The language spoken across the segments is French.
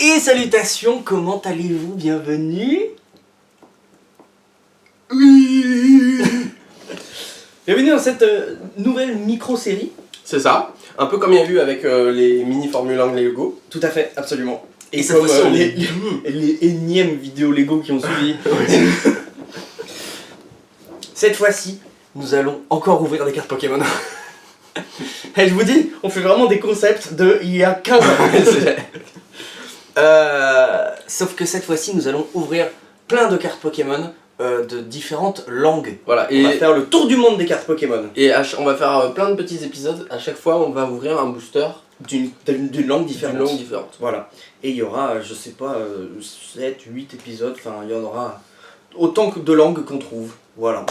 Et salutations, comment allez-vous? Bienvenue. Oui. Bienvenue dans cette nouvelle micro-série. C'est ça, un peu comme il y a eu avec les mini Formule 1 Lego. Tout à fait, absolument. Et cette comme fois-ci, les énièmes vidéos Lego qui ont suivi. Cette fois-ci, nous allons encore ouvrir des cartes Pokémon. Et je vous dis, on fait vraiment des concepts de il y a 15 ans. Sauf que cette fois-ci, nous allons ouvrir plein de cartes Pokémon de différentes langues. Voilà, On va faire le tour du monde des cartes Pokémon. Et on va faire plein de petits épisodes. À chaque fois, on va ouvrir un booster D'une langue différente. d'une langue différente. Voilà. Et il y aura, je sais pas, 7, 8 épisodes, enfin il y en aura autant que de langues qu'on trouve. Voilà.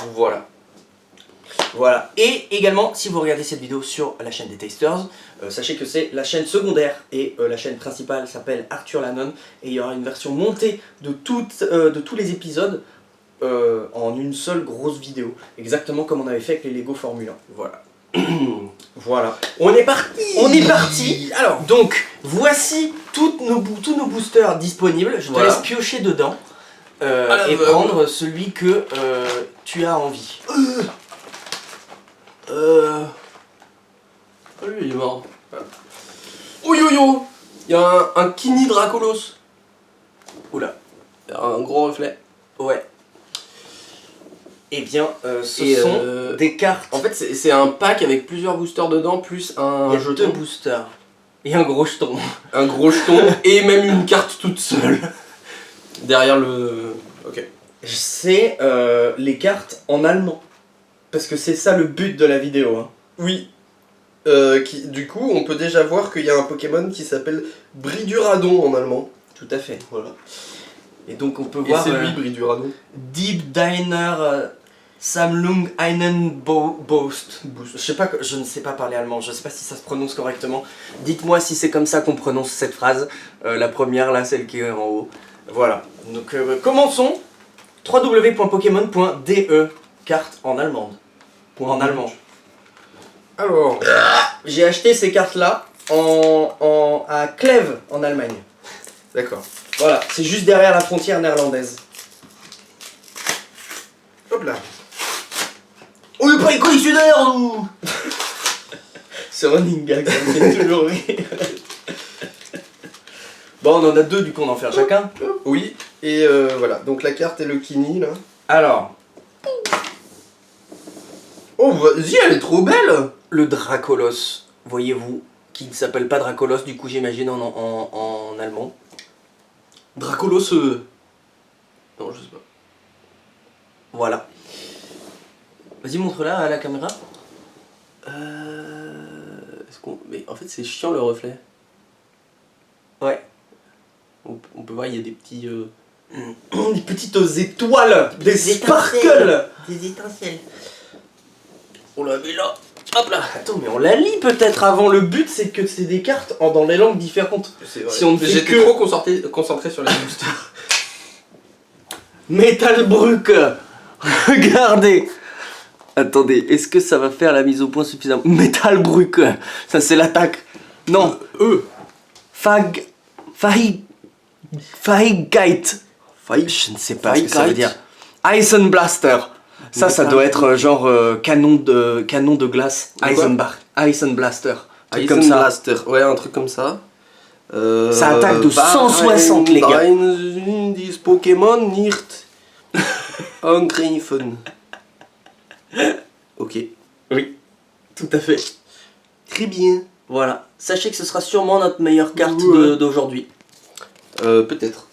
Voilà. Et également, si vous regardez cette vidéo sur la chaîne des Tasters, sachez que c'est la chaîne secondaire et la chaîne principale s'appelle Arthur Lannon. Et il y aura une version montée de tous les épisodes en une seule grosse vidéo. Exactement comme on avait fait avec les Lego Formule 1. Voilà. Voilà. On est parti. Alors, donc, voici tous nos boosters disponibles. Je te Voilà. laisse piocher dedans et prendre celui que tu as envie. Oh, lui, il est mort. Oh yo yo. Il y a un Kini Dracolos. Oula. Il y a un gros reflet. Ouais. Eh bien, ce Et, sont des cartes. En fait, c'est un pack avec plusieurs boosters dedans, plus un Il y a jeton. 2 boosters. Et un gros jeton. Un gros jeton et même une carte toute seule. Derrière le... Ok. C'est les cartes en allemand. Parce que c'est ça le but de la vidéo. Hein. Oui. Du coup, on peut déjà voir qu'il y a un Pokémon qui s'appelle Briduradon en allemand. Tout à fait. Voilà. Et donc on peut Et voir c'est lui, Briduradon. Deep Diner Samlung einen Boast. Je ne sais pas parler allemand, je ne sais pas si ça se prononce correctement. Dites-moi si c'est comme ça qu'on prononce cette phrase. La première, là, celle qui est en haut. Voilà. Donc commençons. www.pokémon.de. Carte en allemande. En allemand. Alors, J'ai acheté ces cartes-là à Kleve, en Allemagne. d'accord. Voilà, c'est juste derrière la frontière néerlandaise. Hop là. On n'est pas les collectionneurs, nous. Ce running gag, ça me fait toujours rire. Bon, on en a 2, du coup, on en fait chacun. Oui, et voilà. Donc la carte est le Kini, là. Alors, Oh, vas-y, elle est trop belle. le Dracolos, voyez-vous, qui ne s'appelle pas Dracolos, du coup, j'imagine en allemand. Dracolos... Non, je sais pas. Voilà. Vas-y, montre-la à la caméra. Est-ce qu'on... Mais en fait, c'est chiant le reflet. Ouais. On peut voir, il y a des petits... Des petites étoiles, des sparkles. Des étincelles. On l'a mis là. Hop là. Attends, mais on la lit peut-être avant. Le but, c'est que c'est des cartes dans les langues différentes. C'est vrai. Si on ne fait J'étais que- trop concentré sur les boosters. Metallbrück. Regardez. Attendez, est-ce que ça va faire la mise au point suffisamment? Metallbrück. Ça, c'est l'attaque. Non. Fahigkeit. Je ne sais pas ce que ça veut dire. Eisenblaster. Ça doit être genre canon de glace. De quoi Eisenblaster. Truc comme ça. Blaster. Ouais, un truc comme ça. Ça attaque de 160, les gars. Des Pokémon nicht angreifen. Ok. Oui, tout à fait. Très bien. Voilà. Sachez que ce sera sûrement notre meilleure carte Ouais. d'aujourd'hui. Peut-être.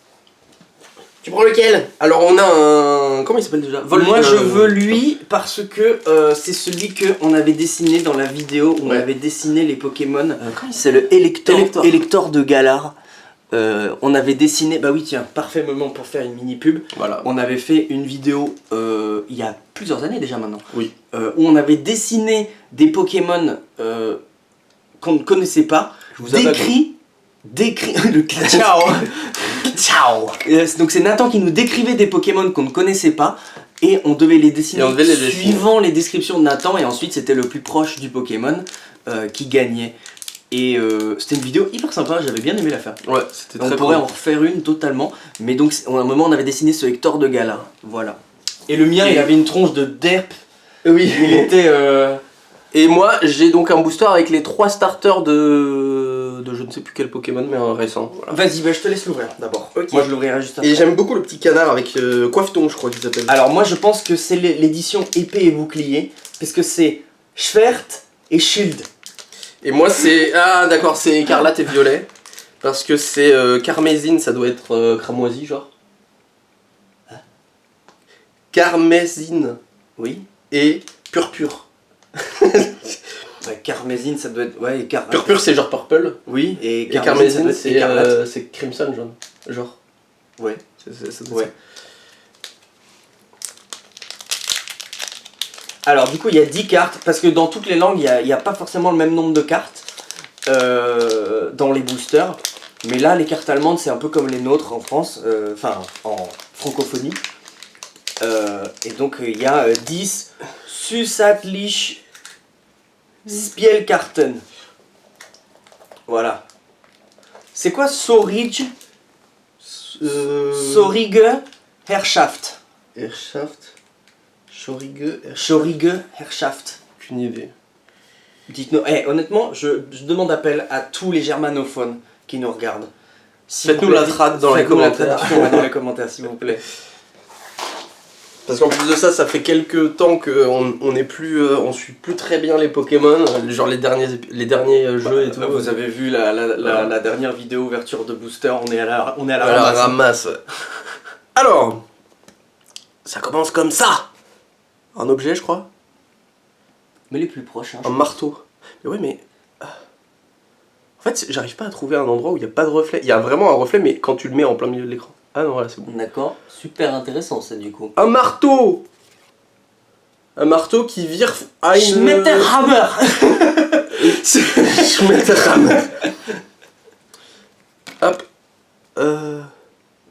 Tu prends lequel? Alors on a un... Comment il s'appelle déjà? Moi je veux lui parce que c'est celui qu'on avait dessiné dans la vidéo où on Ouais. avait dessiné les Pokémon. C'est le Elector de Galar. On avait dessiné, bah oui tiens, parfait moment pour faire une mini pub. Voilà. On avait fait une vidéo il y a plusieurs années déjà maintenant. Oui. Où on avait dessiné des Pokémon qu'on ne connaissait pas. Je vous avais Décrit le ciao. Ciao. Donc c'est Nathan qui nous décrivait des Pokémon qu'on ne connaissait pas et on devait les dessiner Et on devait les dessiner. suivant les descriptions de Nathan et ensuite c'était le plus proche du Pokémon qui gagnait. Et c'était une vidéo hyper sympa, j'avais bien aimé la faire. Ouais, c'était On très pourrait cool. en refaire une totalement, mais donc à un moment on avait dessiné ce Hector de Gala, voilà. Et le mien, il avait une tronche de derp, Oui. il était... Et moi, j'ai donc un booster avec les 3 starters de je ne sais plus quel Pokémon, mais un récent. Voilà. Vas-y, bah, je te laisse l'ouvrir d'abord. Ok. Moi je l'ouvrirai juste après. Et j'aime beaucoup le petit canard avec Coiffeton, je crois qu'il s'appelle. Alors moi je pense que c'est l'édition épée et bouclier, puisque c'est Schwert et Shield. Et moi, c'est. Ah, d'accord, c'est écarlate et violet. Parce que c'est carmésine, ça doit être cramoisi, genre. Carmésine Oui. et purpure. Ouais, carmésine ça doit être... Ouais, Purpure, c'est genre purple. Oui, et Et carmésine, c'est écarlate. c'est crimson jaune. Genre. Ouais. C'est Ouais. Alors du coup il y a 10 cartes, parce que dans toutes les langues il n'y a pas forcément le même nombre de cartes dans les boosters. Mais là les cartes allemandes c'est un peu comme les nôtres en France, enfin en francophonie. Et donc il y a 10 Zusätzlich Spielkarten. Voilà. C'est quoi Sorige Sorige Herrschaft. Herrschaft. Schorige. Schorige Herrschaft. Aucune idée. Dites-nous, honnêtement, je demande appel à tous les germanophones qui nous regardent. S'il Faites-nous vous plaît, la trad dans les faites-nous la commentaires. traduction dans les commentaires, s'il vous plaît. Parce qu'en plus de ça, ça fait quelques temps qu'on n'est plus, on suit plus très bien les Pokémon, genre les derniers jeux et tout. Vous avez vu la dernière vidéo ouverture de Booster, on est à la la ramasse. ramasse. Ouais. Alors, ça commence comme ça. Un objet, je crois. Mais les plus proches, hein. Un marteau. Mais ouais, mais en fait, j'arrive pas à trouver un endroit où il n'y a pas de reflet. Il y a vraiment un reflet, mais quand tu le mets en plein milieu de l'écran. Ah non, voilà, c'est bon. D'accord, super intéressant ça du coup. Un marteau. Un marteau qui vire à une... Schmetterhammer. Schmetterhammer. Hop.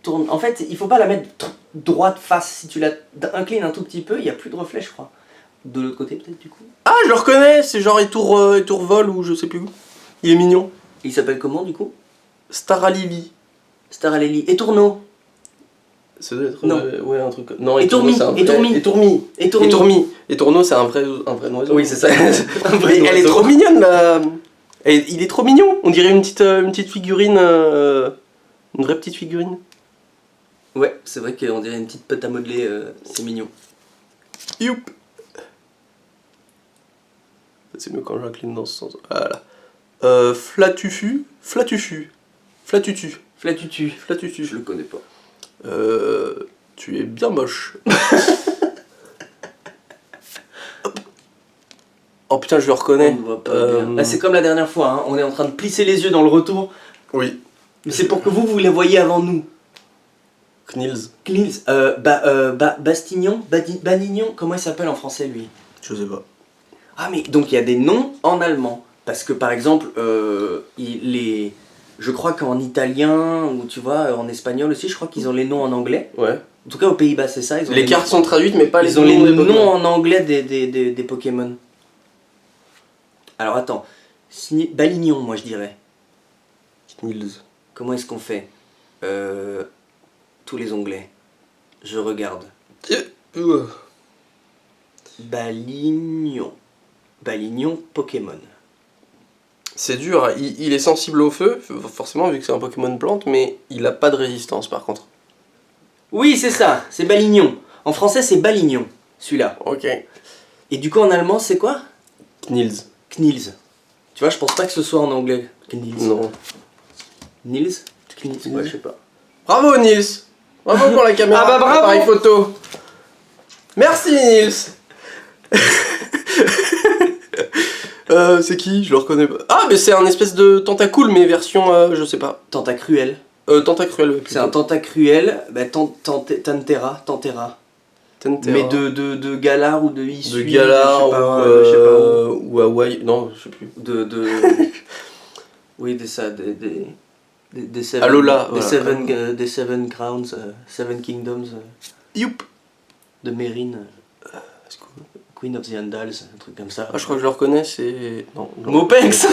Tourne. En fait, il faut pas la mettre droite face. Si tu la inclines un tout petit peu, il n'y a plus de reflet, je crois. De l'autre côté, peut-être, du coup. Ah, je le reconnais, c'est genre Etour Vol ou je sais plus où. Il est mignon. Il s'appelle comment, du coup? Staralili. Staraleli. Et Tourneau. Ça doit être Non. ouais, un truc. Non, Étourmi, c'est un vrai- étourmi. Étourmi. Étourmi. Étourmi. Et Tourneau, c'est un vrai oiseau. Oui, c'est ça. Mais elle est trop mignonne là. Il est trop mignon. On dirait une petite figurine. Une vraie petite figurine. Ouais, c'est vrai qu'on dirait une petite pâte à modeler, c'est mignon. Youp. C'est mieux quand j'incline dans ce sens. Voilà. Flatufu. Flatutu. Flatutu. Flatutu. Je le connais pas. Tu es bien moche. Oh putain, je le reconnais. On ne voit pas bien. Là, c'est comme la dernière fois, hein. On est en train de plisser les yeux dans le retour. Oui. Mais c'est pour que vous les voyez avant nous. Knils. Knils, Bastignon, Banignon, comment il s'appelle en français lui? Je sais pas. Ah mais donc il y a des noms en allemand. Parce que par exemple, je crois qu'en italien, ou tu vois, en espagnol aussi, je crois qu'ils ont les noms en anglais. Ouais. En tout cas aux Pays-Bas c'est ça. Ils ont Les cartes sont traduites, mais pas les ils ont les noms des noms Pokémon. en anglais des Pokémon. Alors attends, Balignon moi je dirais. Knils. Comment est-ce qu'on fait tous les onglets? Je regarde. Balignon. Balignon Pokémon. C'est dur, il est sensible au feu, forcément vu que c'est un Pokémon plante, mais il a pas de résistance par contre. Oui, c'est ça, c'est Balignon. En français, c'est Balignon, celui-là. Ok. Et du coup, en allemand, c'est quoi? Knils. Knils. Tu vois, je pense pas que ce soit en anglais. Knils. Non. Nils? Knils, ouais, je sais pas. Bravo Nils. Bravo pour la caméra. Ah bah bravo. Appareil photo. Merci Nils. C'est qui? Je le reconnais pas. Ah, mais c'est un espèce de tentacule, mais version, je sais pas. Tentacruel. Tentacruel, ouais, C'est un tentacruel, bah, Tantera. Tentera. Mais de Galar ou de Issue. De Galar je sais pas où. ou Hawaï. Non, je sais plus. Oui, des Seven, Alola, des Seven Crowns, Seven Kingdoms Youp. de Mérine. Queen of the Andals, un truc comme ça. Ah, je crois que je le reconnais, c'est. Non. Mopex.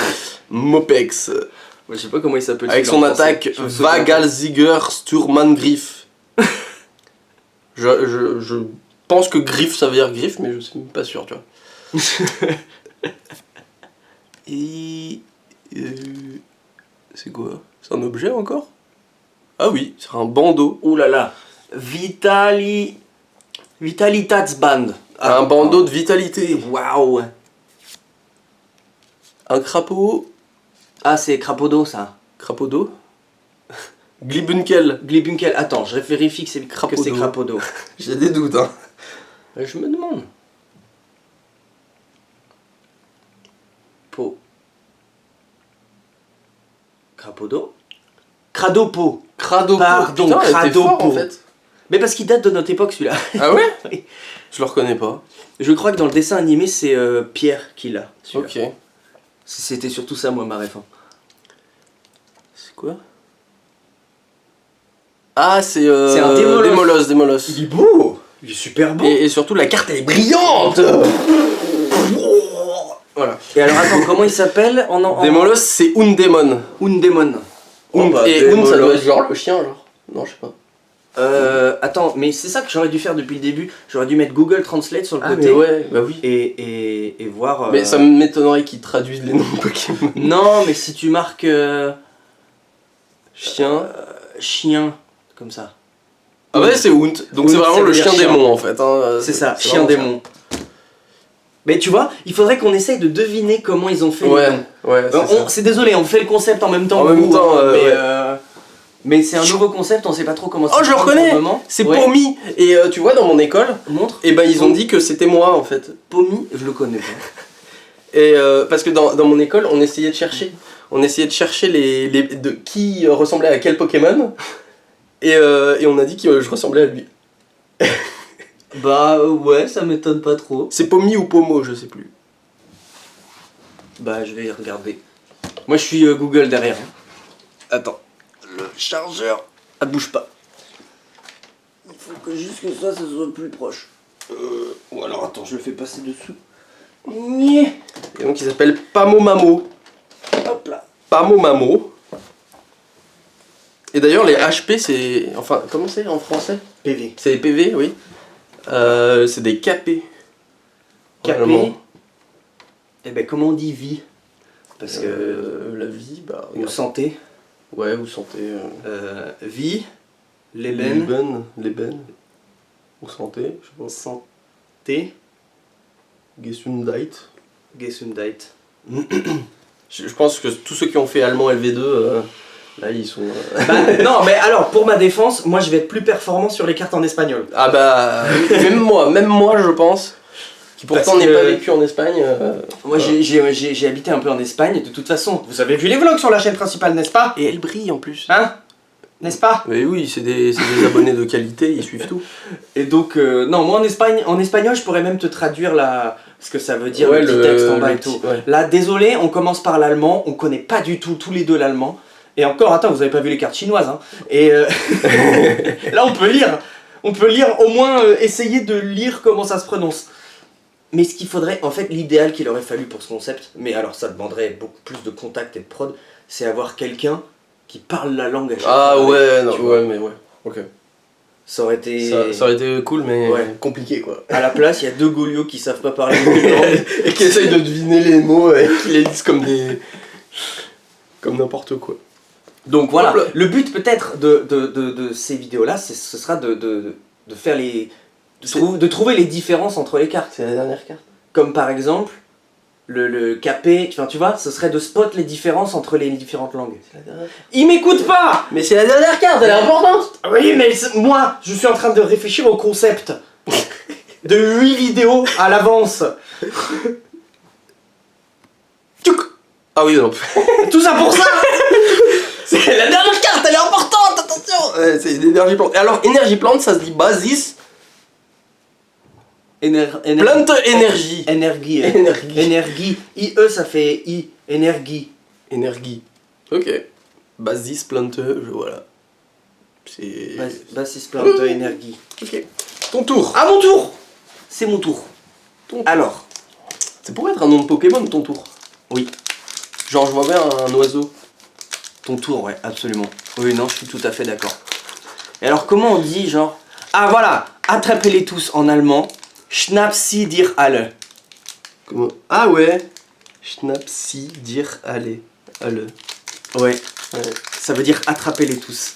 Mopex. Je sais pas comment il s'appelle. Avec son attaque Vagalziger Sturmangriff. je pense que griffe ça veut dire griffe, mais je suis même pas sûr, tu vois. Et. C'est quoi? C'est un objet encore? Ah oui, c'est un bandeau. Ouh là là. Vitalitätsband. Un bandeau de vitalité. Waouh. Un crapaud. Ah, c'est crapaud d'eau, ça. Crapaud d'eau. Glibunkel. Glibunkel. Attends, je vérifie que c'est crapaud d'eau. J'ai des doutes, hein. Je me demande. Po. Crapaud d'eau. Cradopo. Cradopo. Pardon, putain, elle était Cradopo. fort, en fait. Mais parce qu'il date de notre époque, celui-là. Ah ouais? Oui. Je le reconnais pas. Je crois que dans le dessin animé, c'est Pierre qui l'a. Ok. C'était surtout ça, moi, ma ref. C'est quoi? Ah, c'est un Démolos. Démolos. Il est beau. Il est super beau. Et surtout, la carte, elle est brillante. Voilà. Et alors, attends, comment il s'appelle Démolos, c'est Undemon. Undemon. Et Und, ça doit être genre le chien, genre. Non, je sais pas. Attends, mais c'est ça que j'aurais dû faire depuis le début. J'aurais dû mettre Google Translate sur le côté. Mais ouais, bah oui. Et voir. Mais ça m'étonnerait qu'ils traduisent les noms de Pokémon. Non, mais si tu marques. Chien. Chien, comme ça. Ah ouais, c'est Und. Donc c'est Und, vraiment ça le veut dire chien chien. démon en fait. Hein. C'est ça, c'est chien vraiment démon. Mais tu vois, il faudrait qu'on essaye de deviner comment ils ont fait Ouais, les noms. ouais, c'est ça. C'est désolé, on fait le concept en même temps. En même temps, mais c'est un nouveau concept, on sait pas trop comment ça Oh, je le reconnais. C'est Pomi. Et tu vois, dans mon école, Montre. et ben ils ont dit que c'était moi en fait. Pomi, je le connais pas. Et parce que dans mon école, on essayait de chercher. On essayait de chercher qui ressemblait à quel Pokémon. Et on a dit que je ressemblais à lui. Bah ouais, ça m'étonne pas trop. C'est Pomi ou Pomo, je sais plus. Bah je vais y regarder. Moi je suis Google derrière. Attends. Le chargeur. Ah bouge pas. Il faut que juste que ça soit plus proche. Ou alors attends, je le fais passer dessous. Niais. Et donc il s'appelle Pamomamo. Hop là. Pamomamo. Et d'ailleurs les HP c'est... Enfin, comment c'est en français? PV. C'est des PV, oui. C'est des KP. KP. Et ben comment on dit vie? Parce que la vie, bah... ou santé. Ouais, vous sentez... Vie. Leben. Leben. Ou santé, je sais pas. Santé. Gesundheit. Gesundheit. Je pense que tous ceux qui ont fait allemand LV2, là ils sont... Bah, non mais alors pour ma défense, moi je vais être plus performant sur les cartes en espagnol. Ah bah, même moi je pense, qui pourtant n'est pas vécu en Espagne. Moi j'ai habité un peu en Espagne, de toute façon, vous avez vu les vlogs sur la chaîne principale, n'est-ce pas? Et elle brille en plus. Hein? N'est-ce pas? Mais oui, c'est des abonnés de qualité, ils suivent tout. Et donc, non, moi en espagnol, je pourrais même te traduire ce que ça veut dire, Ouais, le petit texte en bas et petit, tout. ouais. Là, désolé, on commence par l'allemand, on connaît pas du tout, tous les deux l'allemand. Et encore, attends, vous avez pas vu les cartes chinoises, hein. Et là, on peut lire, au moins essayer de lire comment ça se prononce. Mais ce qu'il faudrait, en fait, l'idéal qu'il aurait fallu pour ce concept, mais alors ça demanderait beaucoup plus de contact et de prod, c'est avoir quelqu'un qui parle la langue à chaque fois. Ah ouais, non, ouais, mais ouais, ok. Ça aurait été... Ça aurait été cool, mais Ouais. compliqué quoi. À la place, il y a deux Golios qui savent pas parler une langue. Et qui essayent de deviner les mots et qui les disent comme des... comme n'importe quoi. Donc voilà, Hop là. le but peut-être de ces vidéos-là, ce sera de faire de trouver les différences entre les cartes. C'est la dernière carte. Comme par exemple, le KP, enfin, tu vois, ce serait de spot les différences entre les différentes langues. C'est la dernière. Il m'écoute pas! Mais c'est la dernière carte, elle est importante! Oui, mais moi, je suis en train de réfléchir au concept de 8 vidéos à l'avance. Tchouk. Ah oui, non. Tout ça pour ça! C'est la dernière carte, elle est importante, attention! C'est une énergie plante. Et alors, énergie plante, ça se dit basis. Plante énergie. Énergie. Énergie. Énergie. IE, ça fait I. Énergie. Énergie. Ok. Basis plante, voilà. C'est... Basis plante énergie. Ok. Ton tour. À mon tour! C'est mon tour. Alors, Ça pourrait être un nom de Pokémon, ton tour. oui, Genre, je vois bien un oiseau. ton tour, ouais, absolument. Oui, non, je suis tout à fait d'accord. Et alors, comment on dit, genre... Ah, voilà, attrapez-les tous en allemand. Schnapp sie dir alle. Comment... Ah ouais. Schnapsi dire allez. Alle. Ouais, Ouais. ça veut dire attrapez-les tous.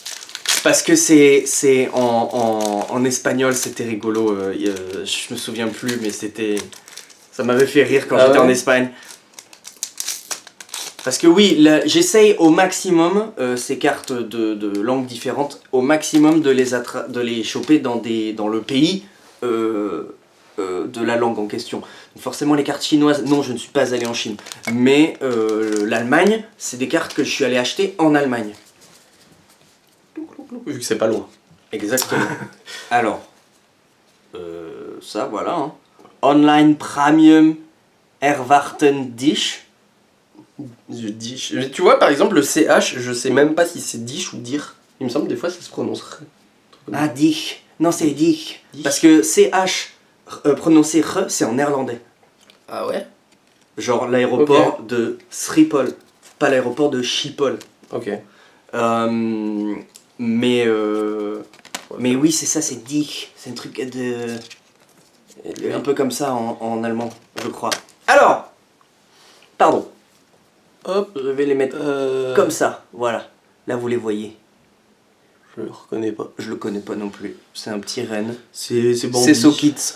Parce que c'est en espagnol, c'était rigolo. Je me souviens plus, mais c'était... Ça m'avait fait rire quand Ah j'étais ouais en Espagne. Parce que oui, j'essaye au maximum, ces cartes de langues différentes, au maximum de de les choper dans le pays de la langue en question. Donc forcément les cartes chinoises, non, je ne suis pas allé en Chine. Mais l'Allemagne, c'est des cartes que je suis allé acheter en Allemagne. Vu que c'est pas loin. Exactement. Alors, ça voilà. Hein. Online Premium Erwarten dich. Je dis. Tu vois, par exemple, le CH, je sais même pas si c'est dish ou dire. Il me semble des fois ça se prononcerait. Ah, dich. Non, c'est dich. Dich. Parce que CH prononcé R, c'est en néerlandais. Ah ouais. Genre l'aéroport de Schiphol, pas l'aéroport de Schiphol. Ok. Euh, mais oui, c'est ça, c'est dich. C'est un truc un peu comme ça en allemand, je crois. Alors, pardon. Hop. Je vais les mettre comme ça, voilà. Là, vous les voyez. Je le reconnais pas. Je le connais pas non plus. C'est un petit renne. C'est C'est Sokits.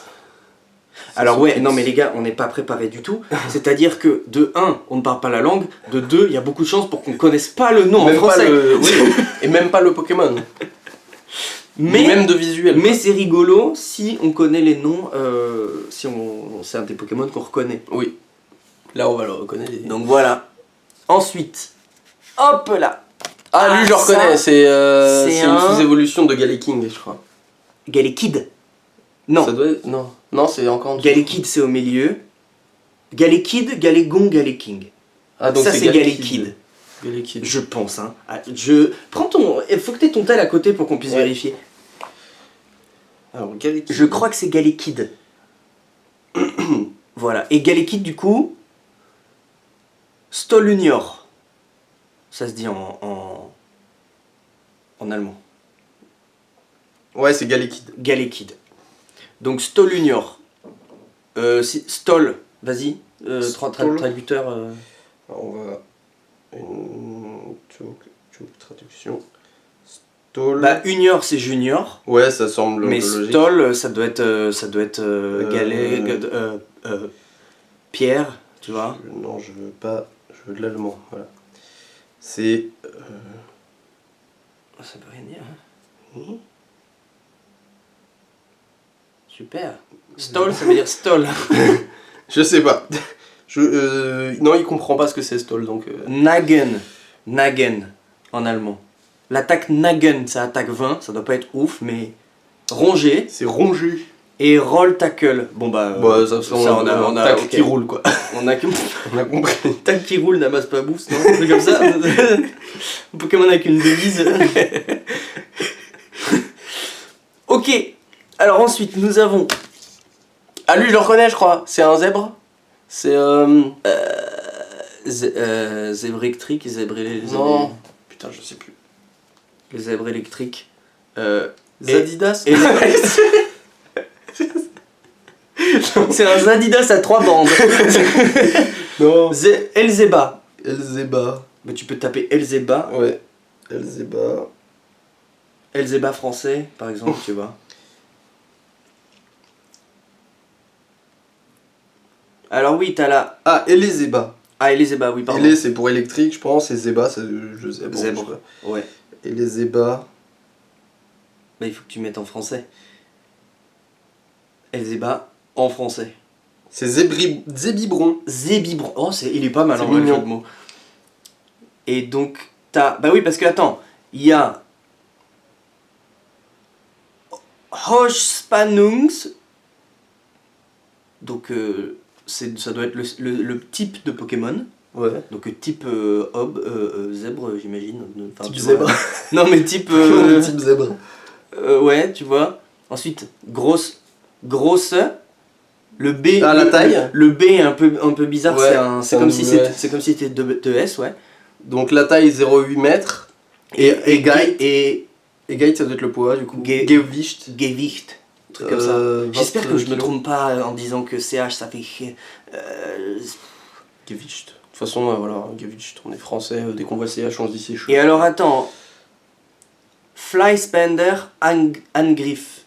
Alors ouais, Sokits. non mais les gars, on n'est pas préparés du tout. C'est-à-dire que de 1, on ne parle pas la langue. De 2, il y a beaucoup de chances pour qu'on connaisse pas le nom en Même pas français. oui. Et même pas le Pokémon. Mais, Même de visuel. mais c'est rigolo si on connaît les noms, si c'est un des Pokémon qu'on reconnaît. Oui. Là, on va le reconnaître. Donc voilà. Ensuite, hop là. Ah, lui, je le ça, reconnais. C'est une un- sous-évolution de Galaking, je crois. Galekid. Non, Ça doit être... Non. Non, c'est encore en dessous. Galekid c'est au milieu. Galekid, Galégon, Galéking. Ah, donc Ça c'est Galekid. Galekid. Galekid. Je pense, hein. Ah, Prends ton... Il faut que tu aies ton tel à côté pour qu'on puisse Ouais. vérifier. Alors, Galekid. Je crois que c'est Galekid. Voilà. Et Galekid, du coup... Stolunior. Ça se dit en allemand. Ouais, c'est Galekid. Galekid. Donc Stolunior. Stol, vas-y. Stol. Traducteur. Alors, on va... Traduction. Stol. Bah, Unior, c'est Junior. Ouais, ça semble Mais logique. Stol, ça doit être Galet, Pierre, tu vois. Non, je veux pas... Je veux de l'allemand, voilà. C'est... Ça peut rien dire. Hein. Super. Stol, ça veut dire stol. Je sais pas. Non, il comprend pas ce que c'est Stol, donc... Nagen. Nagen, en allemand. L'attaque Nagen, ça attaque 20, ça doit pas être ouf, mais ronger. C'est rongé. Et roll tackle. Bon bah, Bah, ça on a tac ok. qui roule, quoi. On a que On a compris. tac qui roule n'amasse pas bouffe, non? C'est comme ça. Un Pokémon avec une devise. Ok. Alors ensuite, nous avons Ah, lui, je le reconnais, je crois. C'est un zèbre. C'est... zèbre électrique, Non. Putain, je sais plus. les zèbres électriques. Zadidas. Et c'est un Zadidas à 3 bandes. Non. Elzeba. Elzeba. Mais tu peux taper Elzeba. Ouais. Elzeba. Elzeba français, par exemple, tu vois. Alors oui, t'as là. Ah, Elezeba. Ah, Elzeba, oui, pardon. Ele, c'est pour électrique, je pense, et Zeba, c'est le zèbre. Zèbre. je sais pas. Ouais. Elezeba. Bah, il faut que tu mettes en français. Elzeba en français. C'est Zébibron. Zébibron. Oh, il est pas mal C'est en vrai, le mignon. jeu de mots. Et donc, t'as. Bah oui, parce que attends, il y a. Hochspannungs. Donc, ça doit être le type de Pokémon. Ouais. Donc, type zèbre, j'imagine. Enfin, Type tu vois. zèbre. Non, mais type. Type zèbre. Ouais, tu vois. Ensuite, grosse. Le B, Ah, la taille. le B est un peu bizarre, Ouais, c'est un comme si double S. c'est comme si c'était 2S, ouais. Donc la taille 0,8 mètres. Et Geit. Et Et Geit, ça doit être le poids du coup. Gewicht. Gewicht, un truc comme ça. 20 J'espère que je me kilos. trompe pas en disant que CH ça fait Gewicht. De toute façon, voilà, Gewicht, on est français, dès qu'on voit CH, on se dit c'est chaud. Et alors attends, Flyspander Angriff.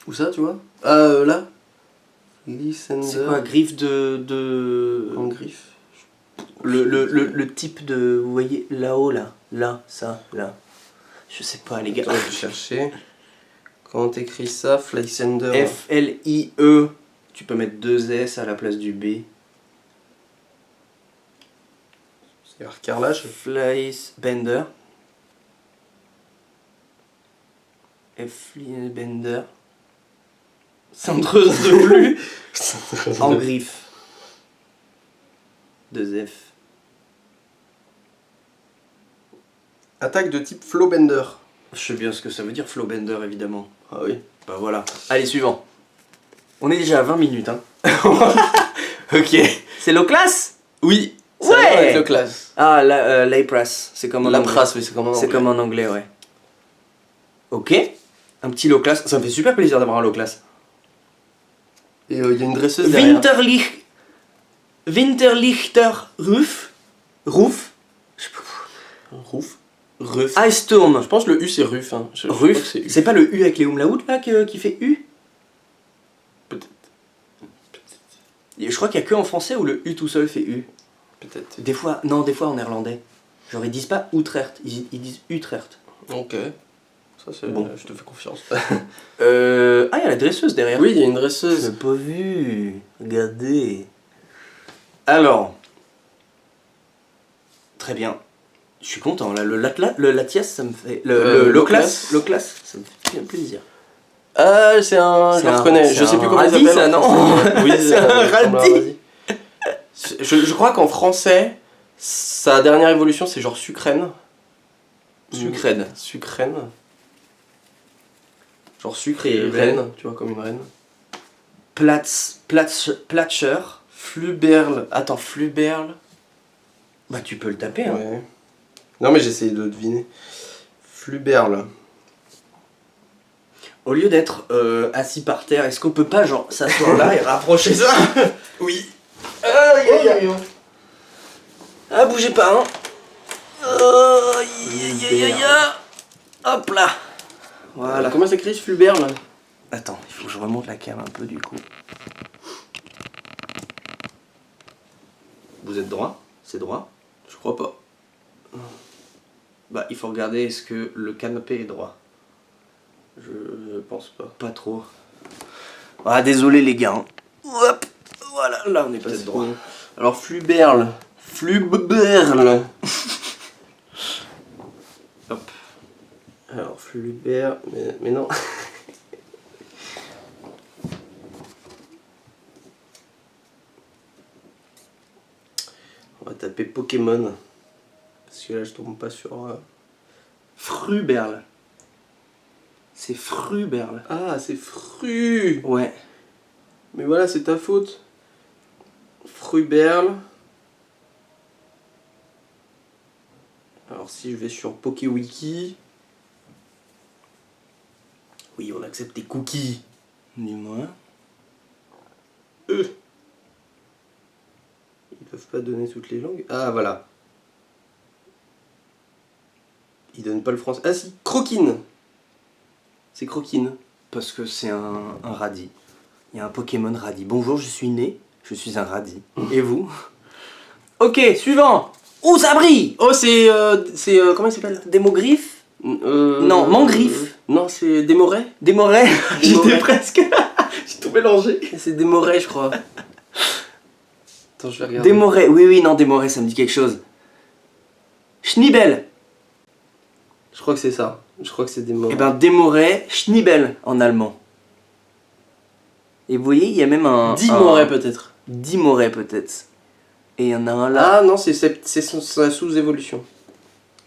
Où ça, tu vois? Là. Lysander. C'est quoi, griffe de... En griffe. Le type de... Vous voyez, là-haut, là, ça, là. Je sais pas, les gars. Attends, je vais chercher. Quand t'écris ça, Flysander. F-L-I-E. Tu peux mettre 2 S à la place du B. C'est un carrelage. Flyspander. Flyspander. Centreuse de flux. En griffe. 2 F. Attaque de type Flowbender. Je sais bien ce que ça veut dire, Flowbender, évidemment. Ah oui. Bah voilà. Allez, suivant. On est déjà à 20 minutes, hein. Ok. C'est l'eau classe. Oui. Ça Ouais. va avec le classe. Ah, l'Apras. C'est comme en La anglais. prasse, oui, c'est comme en C'est anglais. comme en anglais, ouais. Ok. Un petit low class. Ça me fait super plaisir d'avoir un low class. Et il y a une dresseuse derrière. Winterlichter Ruf. Ruf. Ruf. Ruf. Eissturm. Je pense que le U c'est Ruf. Hein. Je crois que Ruf. c'est U. C'est pas le U avec les umlaut là qui fait U. Peut-être. Et je crois qu'il y a que en français où le U tout seul fait U. Peut-être. Des fois en néerlandais. Genre ils disent pas Utrecht, ils disent Utrecht. Ok. Ça c'est Bon. je te fais confiance. Ah, il y a la dresseuse derrière. Oui, il y a une Je dresseuse. l'ai pas vu. Regardez. Alors. Très bien. Je suis content. Là, le Latias, ça me fait. Le Loclas. Loclas, ça me fait bien plaisir. Ah, c'est un. Je le reconnais. Je sais plus comment il radis, s'appelle. ça, non. Oui, C'est un ressemble à radis. Je crois qu'en français, sa dernière évolution c'est genre Sucrène. Sucrène. Sucrène. Genre sucre et Reine. reine, tu vois, comme une reine. Platcher. Fluberle. Attends, Fluberle. Bah, tu peux le taper, hein. Ouais. Non, mais j'essayais de deviner. Fluberle. Au lieu d'être assis par terre, est-ce qu'on peut pas, genre, s'asseoir là et rapprocher ça? Oui. Ah, bougez pas, hein. Hop là. Voilà. Comment ça s'écrit Fluberle? Attends, il faut que je remonte la cam un peu du coup. Vous êtes droit? C'est droit? Je crois pas. Bah, il faut regarder est-ce que le canapé est droit. Je pense pas. Pas trop. Ah, désolé les gars. Hein. Hop, voilà, là on est peut-être droit. Alors Fluberle. Fluberle. Hop. Alors Fluberle. Mais non. On va taper Pokémon. Parce que là je tombe pas sur. Fruberle. C'est Fruberle. Ah, c'est Fru. Ouais. Mais voilà, c'est ta faute. Fruberle. Alors si je vais sur PokéWiki. Oui, on accepte tes cookies. Dis-moi. Ils peuvent pas donner toutes les langues. Ah, voilà. Ils donnent pas le français. Ah si, Croquine. C'est Croquine. Parce que c'est un radis. Il y a un Pokémon radis. Bonjour, je suis né. Je suis un radis. Et vous? Ok, suivant. Ouh, ça brille. Oh, c'est comment il s'appelle? Démogriffe. Non, Mangriffe. Non, c'est Démoret. Démoret. J'étais Démoret. presque. J'ai tout mélangé. C'est Démoret, je crois. Attends, je vais regarder. Démoret. Oui, non, Démoret, ça me dit quelque chose. Schniebel. Je crois que c'est ça. Je crois que c'est Démoret. Eh ben, Démoret, Schniebel en allemand. Et vous voyez, il y a même un. Dimoret peut-être. Dimoret peut-être. Et il y en a un là. Ah non, c'est sa sous-évolution.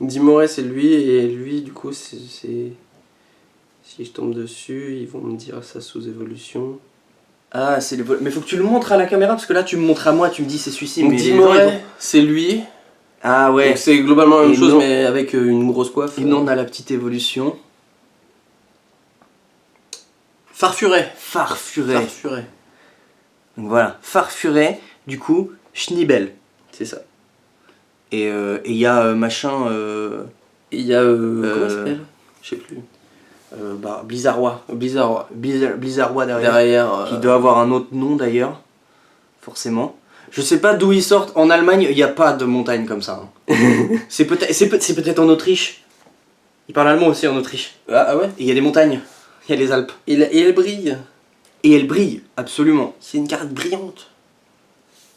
Dimoret c'est lui, et lui du coup c'est... Si je tombe dessus, ils vont me dire sa sous-évolution. Ah, c'est les mais faut que tu le montres à la caméra parce que là tu me montres à moi, tu me dis c'est celui-ci. Donc Mais les gens, Dimoré, c'est lui. Ah ouais. Donc c'est globalement la même Et chose non. mais avec une grosse coiffe. Et nous on a la petite évolution. Farfuret. Farfuret. Farfuret. Donc voilà, Farfuret, du coup, Schneebel. C'est ça. Et il y a machin. Et il y a comment ça s'appelle? Je sais plus. Blizzarrois. Blizzarrois derrière. Derrière. Qui doit avoir un autre nom d'ailleurs. Forcément. Je sais pas d'où ils sortent. En Allemagne, il n'y a pas de montagne comme ça. Hein. c'est peut-être en Autriche. Ils parlent allemand aussi en Autriche. Ah ouais. Et il y a des montagnes. Il y a les Alpes. Et elle brille. Et elle brille, absolument. C'est une carte brillante.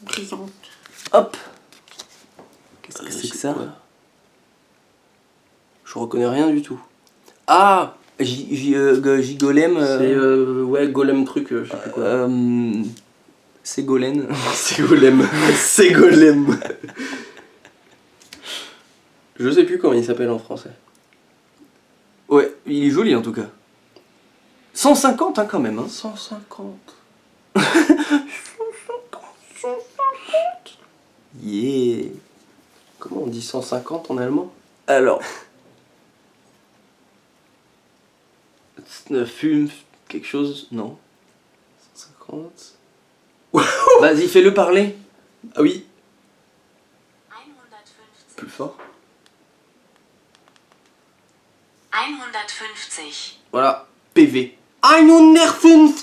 Brillante. Hop. Qu'est-ce que Je c'est que sais ça? quoi. Je reconnais rien du tout. Ah, Gigolem. c'est ouais, golem truc, je sais plus quoi. C'est Golem. C'est golem. C'est Golem. Je sais plus comment il s'appelle en français. Ouais, il est joli en tout cas. 150 hein, quand même. Hein. 150. Yeah. Comment on dit 150 en allemand? Alors. Fume quelque chose? Non. 150. Vas-y, fais-le parler. Ah oui. 150. Plus fort. 150. Voilà. PV. 150.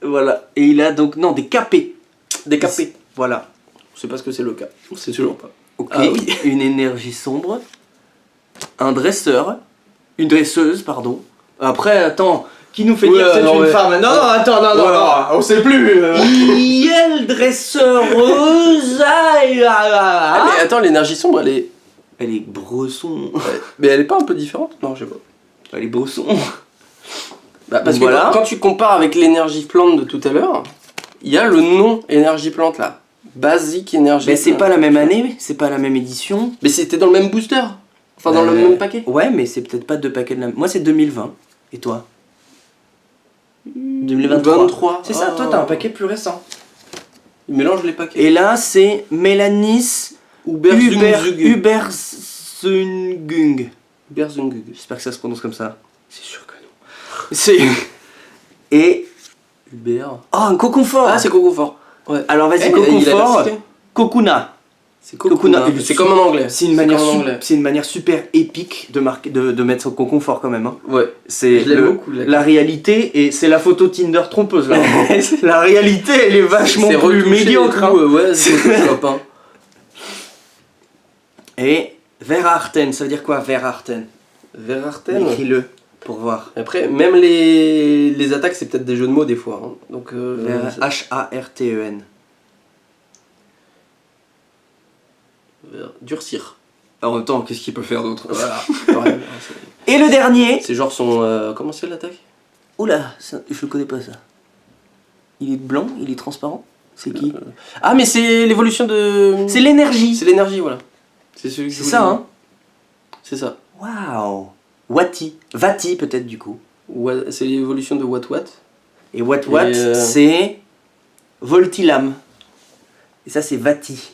Voilà. Et il a donc, non, des capés. Des capés. Voilà. Je sais pas ce que c'est le cas. C'est toujours pas. Ok. Ah oui. Une énergie sombre. Un dresseur. Une dresseuse, pardon. Après, attends. Qui nous fait dire que c'est une femme? Non, non, attends, non, non. on sait plus. Yel dresseuse. Ah mais attends, l'énergie sombre, elle est. Elle est bresson. Mais elle est pas un peu différente? Non, je sais pas. Elle est bresson. Bah, parce que Voilà. quand tu compares avec l'énergie plante de tout à l'heure, il y a le nom énergie plante là. Basique énergie. Mais c'est plante. pas la même année, c'est pas la même édition. Mais c'était dans le même booster. Enfin, dans le même paquet. Ouais, mais c'est peut-être pas deux paquets de la même. Moi, c'est 2020. Et toi? 2023. 23. C'est ça, toi, t'as un paquet plus récent. Il mélange les paquets. Et là, c'est Mélanis Uberzungung. Berzungung. J'espère que ça se prononce comme ça. C'est sûr que non. C'est. Et. Uber. Oh, un coconfort. Ah, c'est Coconfort. Ouais. Alors, vas-y, Il a coconfort. la cité. Kokuna. C'est Kokuna. Kokuna. C'est comme en anglais. C'est une manière, comme en anglais. c'est une manière super épique de mettre son coconfort quand même. Hein. Ouais. C'est Je l'aime beaucoup. la réalité, et c'est la photo Tinder trompeuse là. La réalité, elle est vachement C'est plus retouché et médiocre. tout, Hein. ouais, c'est Photoshop, hein. Et Verharten, ça veut dire quoi Verharten? Verharten. Écris-le pour voir. Après, même les attaques, c'est peut-être des jeux de mots des fois. Hein. Donc, Harten. durcir. En même temps, qu'est-ce qu'il peut faire d'autre? Voilà. Ouais, Et le dernier. c'est genre son. Comment c'est l'attaque? Oula, je le connais pas ça. Il est blanc, il est transparent. C'est qui? Ah, mais c'est l'évolution de. C'est l'énergie. C'est l'énergie, voilà. C'est celui que je C'est voulais ça, dire. hein. C'est ça. Waouh. Wati. Vati peut-être du coup. C'est l'évolution de What. Et What Et, c'est Voltilam. Et ça c'est Vati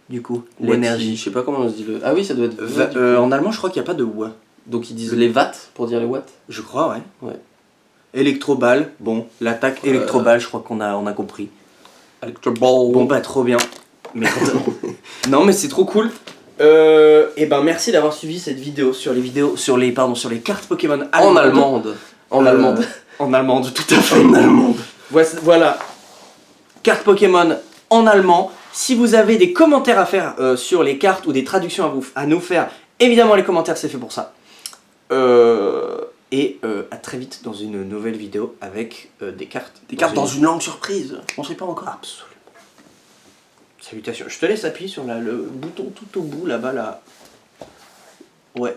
du coup, l'énergie. Je sais pas comment on se dit le. Ah oui, ça doit être. En allemand je crois qu'il n'y a pas de wa. Donc ils disent les watts pour dire les watts. Je crois ouais. Ouais. Électroball, bon, l'attaque électroball je crois qu'on a compris. Electroball. Bon bah trop bien. Mais non mais c'est trop cool. Et ben merci d'avoir suivi cette vidéo sur les cartes Pokémon En allemande. En allemande. En allemande, tout à fait. En allemande. Voilà. Cartes Pokémon en allemand. Si vous avez des commentaires à faire sur les cartes ou des traductions à nous faire, évidemment les commentaires c'est fait pour ça. Et à très vite dans une nouvelle vidéo avec des cartes. Des cartes dans une langue surprise. On sait pas encore. Absolument. Salutations. Je te laisse appuyer sur le bouton tout au bout là-bas là. Ouais.